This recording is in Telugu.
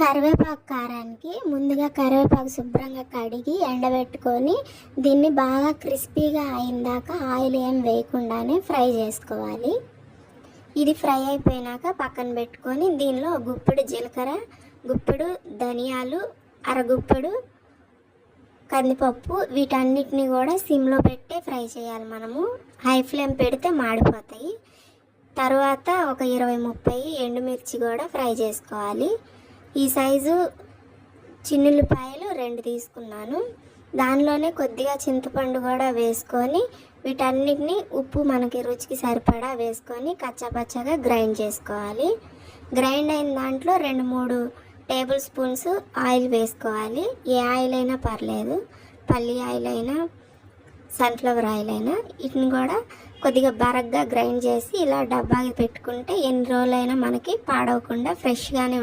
కరివేపాకు కారానికి ముందుగా కరివేపాకు శుభ్రంగా కడిగి ఎండబెట్టుకొని దీన్ని బాగా క్రిస్పీగా అయిందాక ఆయిల్ ఏం వేయకుండానే ఫ్రై చేసుకోవాలి. ఇది ఫ్రై అయిపోయినాక పక్కన పెట్టుకొని దీనిలో గుప్పెడు జీలకర్ర, గుప్పెడు ధనియాలు, అరగుప్పెడు కందిపప్పు వీటన్నిటిని కూడా సిమ్లో పెట్టే ఫ్రై చేయాలి. మనము హై ఫ్లేమ్ పెడితే మాడిపోతాయి. తర్వాత ఒక 20-30 ఎండుమిర్చి కూడా ఫ్రై చేసుకోవాలి. ఈ సైజు చిన్నుల్లిపాయలు 2 తీసుకున్నాను. దానిలోనే కొద్దిగా చింతపండు కూడా వేసుకొని వీటన్నిటిని ఉప్పు మనకి రుచికి సరిపడా వేసుకొని కచ్చాపచ్చాగా గ్రైండ్ చేసుకోవాలి. గ్రైండ్ అయిన దాంట్లో 2-3 టేబుల్ స్పూన్స్ ఆయిల్ వేసుకోవాలి. ఏ ఆయిల్ అయినా పర్లేదు, పల్లి ఆయిల్ అయినా సన్ఫ్లవర్ ఆయిల్ అయినా. వీటిని కూడా కొద్దిగా బరగ్గా గ్రైండ్ చేసి ఇలా డబ్బాకి పెట్టుకుంటే ఎన్ని రోజులైనా మనకి పాడవకుండా ఫ్రెష్గానే